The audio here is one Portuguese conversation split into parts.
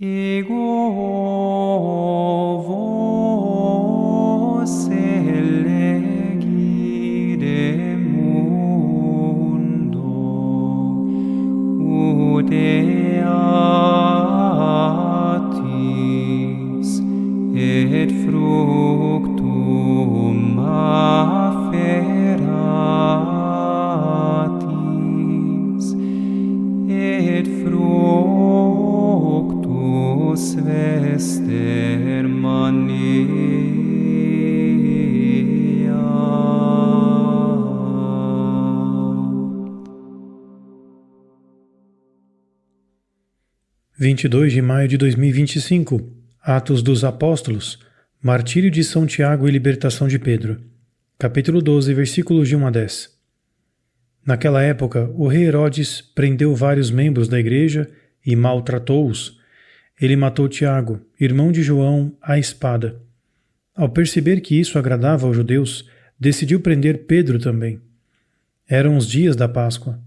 ego vos elegire mundo udeatis et fructum afferatis et fructus vester mania. 22 de maio de 2025, Atos dos Apóstolos, Martírio de São Tiago e Libertação de Pedro. Capítulo 12, versículos de 1 a 10. Naquela época, o rei Herodes prendeu vários membros da igreja e maltratou-os. Ele matou Tiago, irmão de João, à espada. Ao perceber que isso agradava aos judeus, decidiu prender Pedro também. Eram os dias da Páscoa.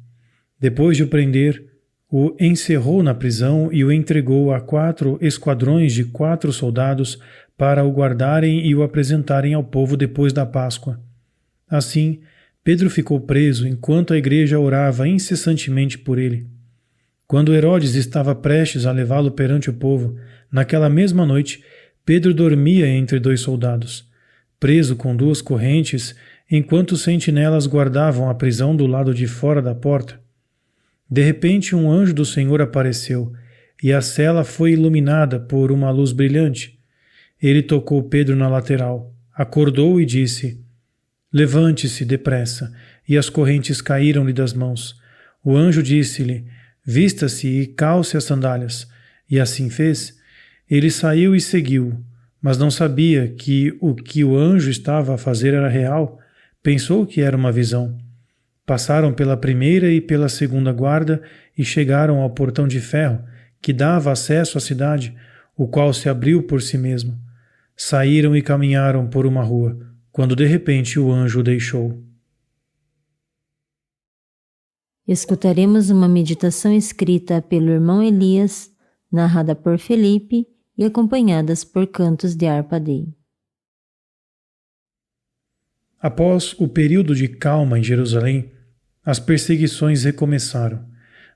Depois de o prender, o encerrou na prisão e o entregou a 4 esquadrões de 4 soldados para o guardarem e o apresentarem ao povo depois da Páscoa. Assim, Pedro ficou preso enquanto a igreja orava incessantemente por ele. Quando Herodes estava prestes a levá-lo perante o povo, naquela mesma noite, Pedro dormia entre 2 soldados, preso com 2 correntes, enquanto os sentinelas guardavam a prisão do lado de fora da porta. De repente, um anjo do Senhor apareceu, e a cela foi iluminada por uma luz brilhante. Ele tocou Pedro na lateral, acordou e disse: "Levante-se depressa", e as correntes caíram-lhe das mãos. O anjo disse-lhe: "Vista-se e calce as sandálias", e assim fez. Ele saiu e seguiu, mas não sabia que o anjo estava a fazer era real. Pensou que era uma visão. Passaram pela primeira e pela segunda guarda e chegaram ao portão de ferro, que dava acesso à cidade, o qual se abriu por si mesmo. Saíram e caminharam por uma rua, quando de repente o anjo o deixou. Escutaremos uma meditação escrita pelo irmão Elias, narrada por Felipe e acompanhadas por cantos de harpa dei. Após o período de calma em Jerusalém, as perseguições recomeçaram.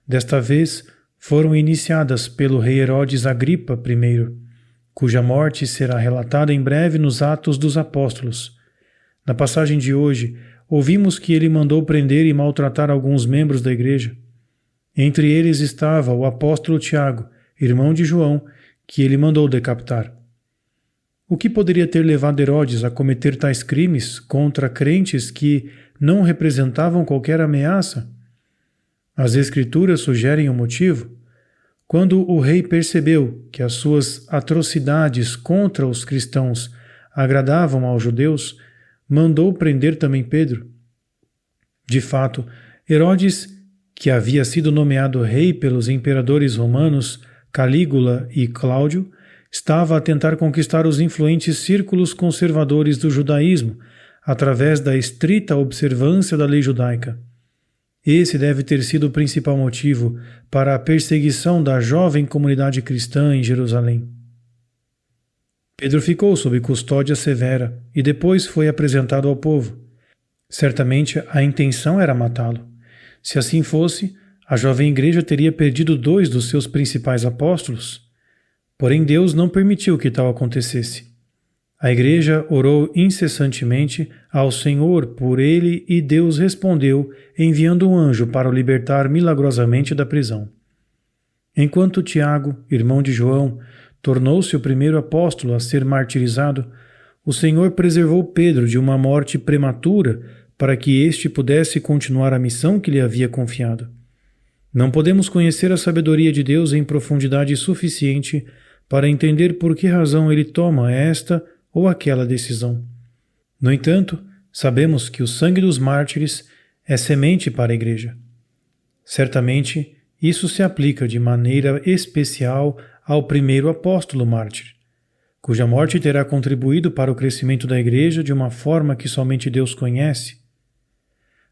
Desta vez foram iniciadas pelo rei Herodes Agripa I, cuja morte será relatada em breve nos Atos dos Apóstolos. Na passagem de hoje, ouvimos que ele mandou prender e maltratar alguns membros da igreja. Entre eles estava o apóstolo Tiago, irmão de João, que ele mandou decapitar. O que poderia ter levado Herodes a cometer tais crimes contra crentes que não representavam qualquer ameaça? As Escrituras sugerem o motivo. Quando o rei percebeu que as suas atrocidades contra os cristãos agradavam aos judeus, mandou prender também Pedro. De fato, Herodes, que havia sido nomeado rei pelos imperadores romanos Calígula e Cláudio, estava a tentar conquistar os influentes círculos conservadores do judaísmo através da estrita observância da lei judaica. Esse deve ter sido o principal motivo para a perseguição da jovem comunidade cristã em Jerusalém. Pedro ficou sob custódia severa e depois foi apresentado ao povo. Certamente a intenção era matá-lo. Se assim fosse, a jovem igreja teria perdido 2 dos seus principais apóstolos. Porém, Deus não permitiu que tal acontecesse. A igreja orou incessantemente ao Senhor por ele e Deus respondeu enviando um anjo para o libertar milagrosamente da prisão. Enquanto Tiago, irmão de João, tornou-se o primeiro apóstolo a ser martirizado, o Senhor preservou Pedro de uma morte prematura para que este pudesse continuar a missão que lhe havia confiado. Não podemos conhecer a sabedoria de Deus em profundidade suficiente para entender por que razão ele toma esta ou aquela decisão. No entanto, sabemos que o sangue dos mártires é semente para a igreja. Certamente, isso se aplica de maneira especial ao primeiro apóstolo mártir, cuja morte terá contribuído para o crescimento da igreja de uma forma que somente Deus conhece.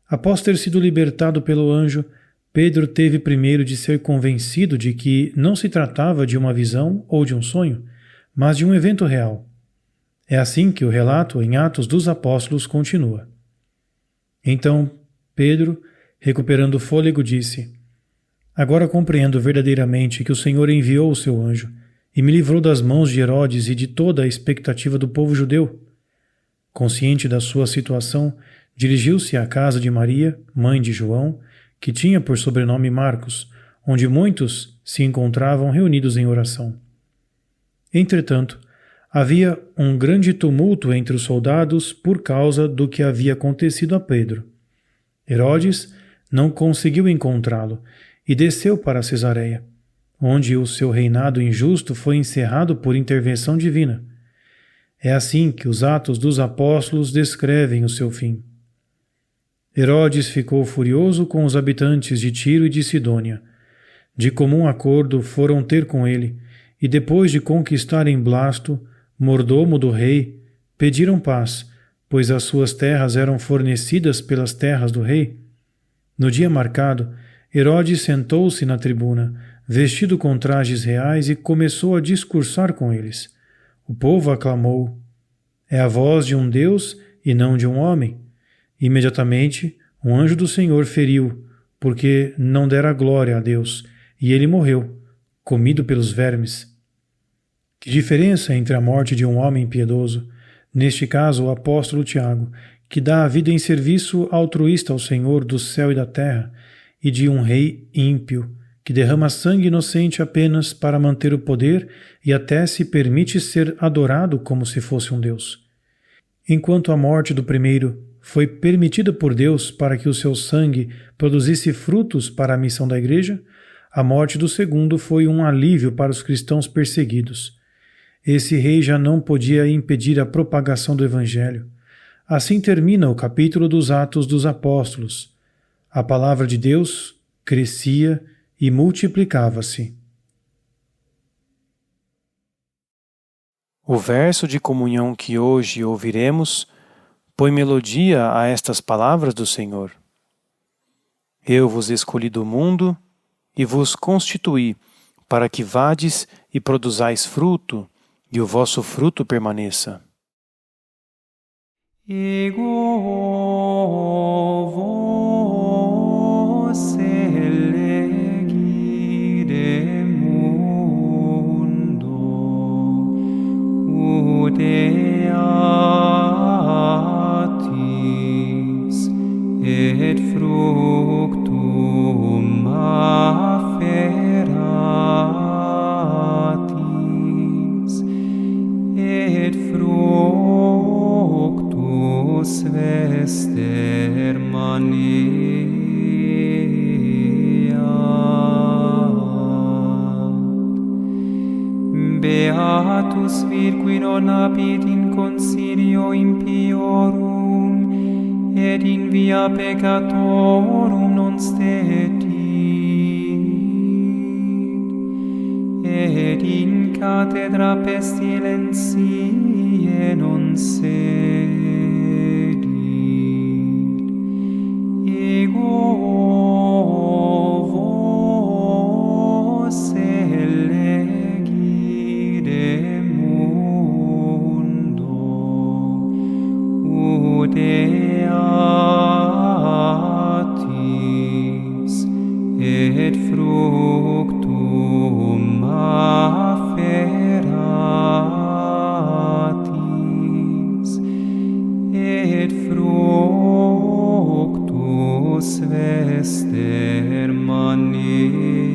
Após ter sido libertado pelo anjo, Pedro teve primeiro de ser convencido de que não se tratava de uma visão ou de um sonho, mas de um evento real. É assim que o relato em Atos dos Apóstolos continua. Então, Pedro, recuperando o fôlego, disse: Agora compreendo verdadeiramente que o Senhor enviou o seu anjo e me livrou das mãos de Herodes e de toda a expectativa do povo judeu. Consciente da sua situação, dirigiu-se à casa de Maria, mãe de João, que tinha por sobrenome Marcos, onde muitos se encontravam reunidos em oração. Entretanto, havia um grande tumulto entre os soldados por causa do que havia acontecido a Pedro. Herodes não conseguiu encontrá-lo e desceu para Cesareia, onde o seu reinado injusto foi encerrado por intervenção divina. É assim que os Atos dos Apóstolos descrevem o seu fim. Herodes ficou furioso com os habitantes de Tiro e de Sidônia. De comum acordo foram ter com ele, e depois de conquistarem Blasto, mordomo do rei, pediram paz, pois as suas terras eram fornecidas pelas terras do rei. No dia marcado, Herodes sentou-se na tribuna, vestido com trajes reais, e começou a discursar com eles. O povo aclamou: É a voz de um Deus e não de um homem. Imediatamente, um anjo do Senhor feriu, porque não dera glória a Deus, e ele morreu, comido pelos vermes. Que diferença entre a morte de um homem piedoso, neste caso o apóstolo Tiago, que dá a vida em serviço altruísta ao Senhor do céu e da terra, e de um rei ímpio, que derrama sangue inocente apenas para manter o poder e até se permite ser adorado como se fosse um Deus. Enquanto a morte do primeiro foi permitida por Deus para que o seu sangue produzisse frutos para a missão da Igreja, a morte do segundo foi um alívio para os cristãos perseguidos. Esse rei já não podia impedir a propagação do Evangelho. Assim termina o capítulo dos Atos dos Apóstolos. A palavra de Deus crescia e multiplicava-se. O verso de comunhão que hoje ouviremos põe melodia a estas palavras do Senhor. Eu vos escolhi do mundo e vos constituí para que vades e produzais fruto, e o vosso fruto permaneça. Ego vos elegire mundo, udeatis et fructum afferatis, et fructus vester maneat. Beatus vir qui non habit in concilio impiorum, et in via peccatorum non stetit, et in cathedra pestilentiae non sedit. Ego vos elegire mundo, udeatis et fructum afferatis, et fructus vester maneat.